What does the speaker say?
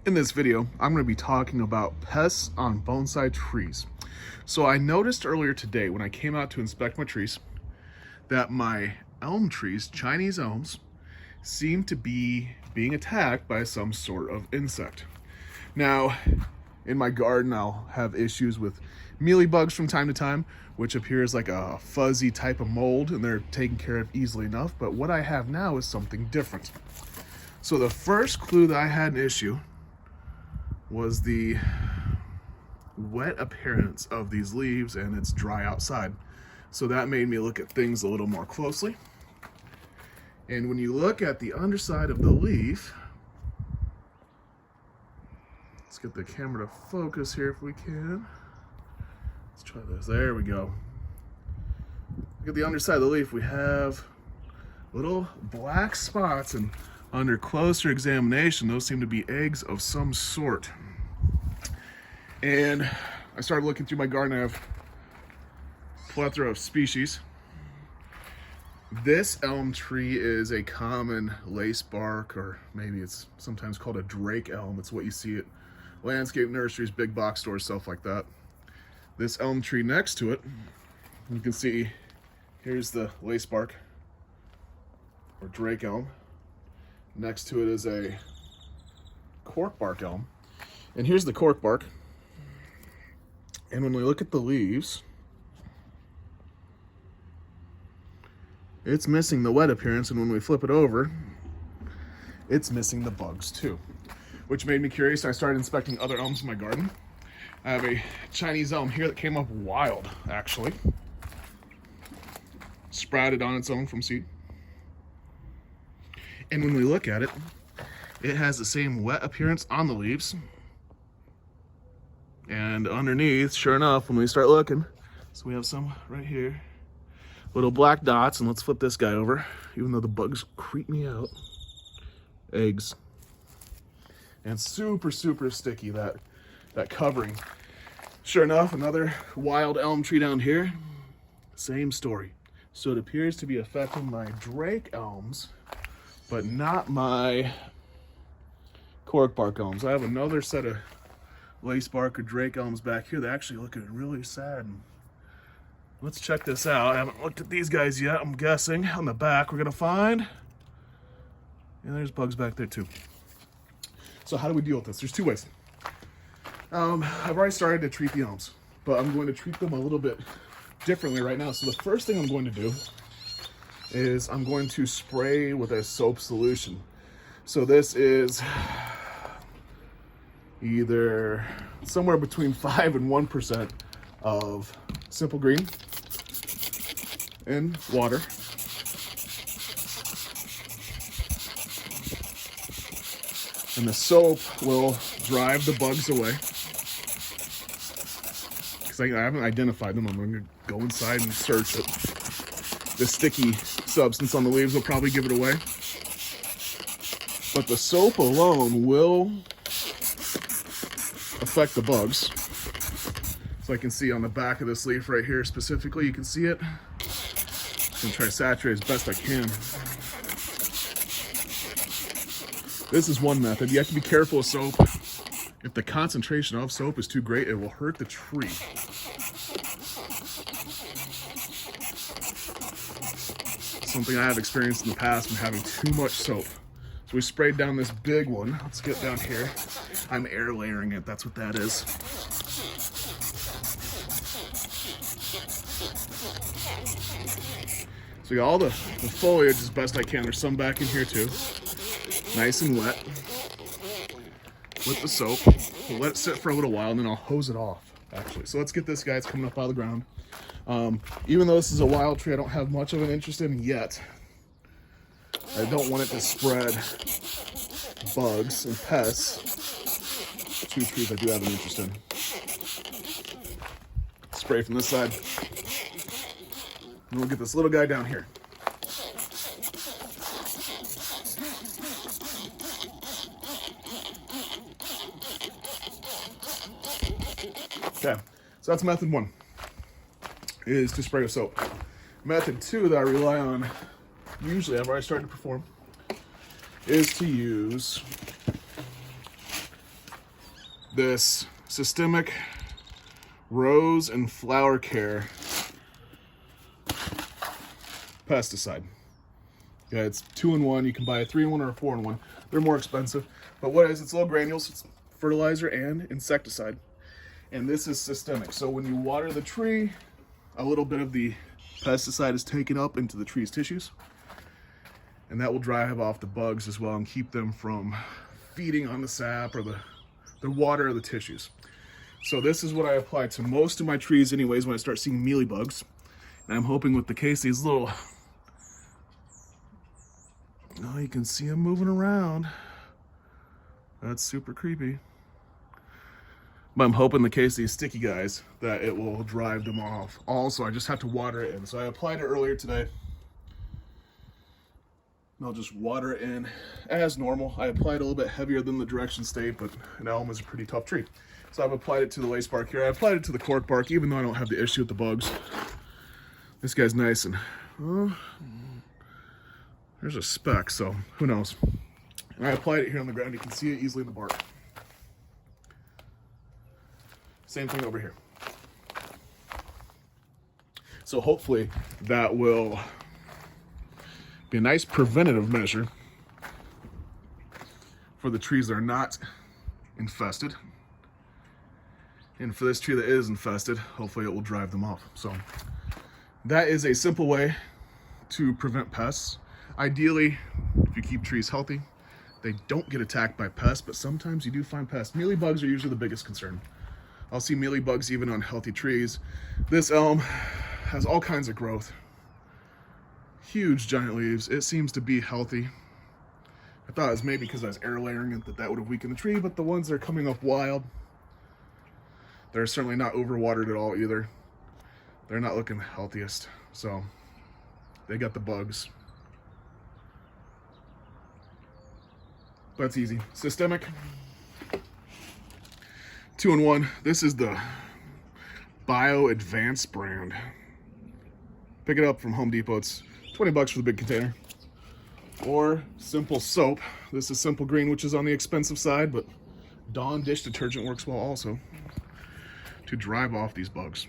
In this video, I'm going to be talking about pests on bonsai trees. So I noticed earlier today when I came out to inspect my trees that my elm trees, Chinese elms, seem to be being attacked by some sort of insect. Now, in my garden, I'll have issues with mealybugs from time to time, which appears like a fuzzy type of mold, and they're taken care of easily enough. But what I have now is something different. So the first clue that I had an issue was the wet appearance of these leaves, and it's dry outside. So that made me look at things a little more closely. And when you look at the underside of the leaf, let's get the camera to focus here if we can. Let's try this. There we go. Look at the underside of the leaf. We have little black spots, and under closer examination, those seem to be eggs of some sort. And I started looking through my garden. I have a plethora of species. This elm tree is a common lace bark, or maybe it's sometimes called a drake elm. It's what you see at landscape nurseries, big box stores, stuff like that. This elm tree next to it, you can see, here's the lace bark, or drake elm. Next to it is a cork bark elm. And here's the cork bark. And when we look at the leaves, it's missing the wet appearance, and when we flip it over, it's missing the bugs too, which made me curious. I started inspecting other elms in my garden. I have a Chinese elm here that came up wild, actually. Sprouted on its own from seed. And when we look at it, it has the same wet appearance on the leaves. And underneath, sure enough, when we start looking, so we have some right here, little black dots. And let's flip this guy over, even though the bugs creep me out. Eggs. And super, super sticky, that covering. Sure enough, another wild elm tree down here, same story. So it appears to be affecting my drake elms, but not my cork bark elms. I have another set of lace bark or drake elms back here that actually looking really sad. Let's check this out. I haven't looked at these guys yet. I'm guessing on the back we're gonna find, and there's bugs back there too. So how do we deal with this? There's two ways. I've already started to treat the elms, but I'm going to treat them a little bit differently right now. So the first thing I'm going to do is I'm going to spray with a soap solution. So this is either somewhere between 5 and 1% of simple green and water. And the soap will drive the bugs away. Because I haven't identified them. I'm going to go inside and search it. The sticky substance on the leaves will probably give it away. But the soap alone will affect the bugs. So I can see on the back of this leaf right here specifically, you can see it. I'm going to try to saturate as best I can. This is one method. You have to be careful with soap. If the concentration of soap is too great, it will hurt the tree. Something I have experienced in the past from having too much soap. So we sprayed down this big one. Let's get down here. I'm air layering it. That's what that is. So we got all the foliage as best I can. There's some back in here too. Nice and wet. With the soap. We'll let it sit for a little while, and then I'll hose it off, actually. So let's get this guy. It's coming up out of the ground. Even though this is a wild tree I don't have much of an interest in yet, I don't want it to spread bugs and pests. Two trees I do have an interest in. Spray from this side. And we'll get this little guy down here. Okay, so that's method one, is to spray with soap. Method two that I rely on, usually I've already started to perform, is to use this systemic rose and flower care pesticide. Yeah, it's 2-in-1. You can buy a 3-in-1 or a 4-in-1. They're more expensive. But what is, it's little granules, it's fertilizer and insecticide. And this is systemic. So when you water the tree, a little bit of the pesticide is taken up into the tree's tissues. And that will drive off the bugs as well and keep them from feeding on the sap or the water or the tissues. So this is what I apply to most of my trees anyways when I start seeing mealybugs. And I'm hoping with the case, these little, oh, you can see them moving around. That's super creepy. But I'm hoping the case these sticky guys that it will drive them off. Also, I just have to water it in. So I applied it earlier today. And I'll just water it in as normal. I applied a little bit heavier than the direction state, but an elm is a pretty tough tree. So I've applied it to the lace bark here. I applied it to the cork bark, even though I don't have the issue with the bugs. This guy's nice and, there's a speck, so who knows. And I applied it here on the ground. You can see it easily in the bark. Same thing over here. So hopefully that will be a nice preventative measure for the trees that are not infested. And for this tree that is infested, hopefully it will drive them off. So that is a simple way to prevent pests. Ideally, if you keep trees healthy, they don't get attacked by pests, but sometimes you do find pests. Mealybugs are usually the biggest concern. I'll see mealybugs even on healthy trees. This elm has all kinds of growth. Huge giant leaves. It seems to be healthy. I thought it was maybe because I was air layering it that would have weakened the tree, but the ones that are coming up wild, they're certainly not overwatered at all either. They're not looking the healthiest. So they got the bugs. But it's easy. Systemic. 2-in-1. This is the Bio Advanced brand. Pick it up from Home Depot. It's 20 bucks for the big container. Or simple soap. This is Simple Green, which is on the expensive side, but Dawn dish detergent works well also to drive off these bugs.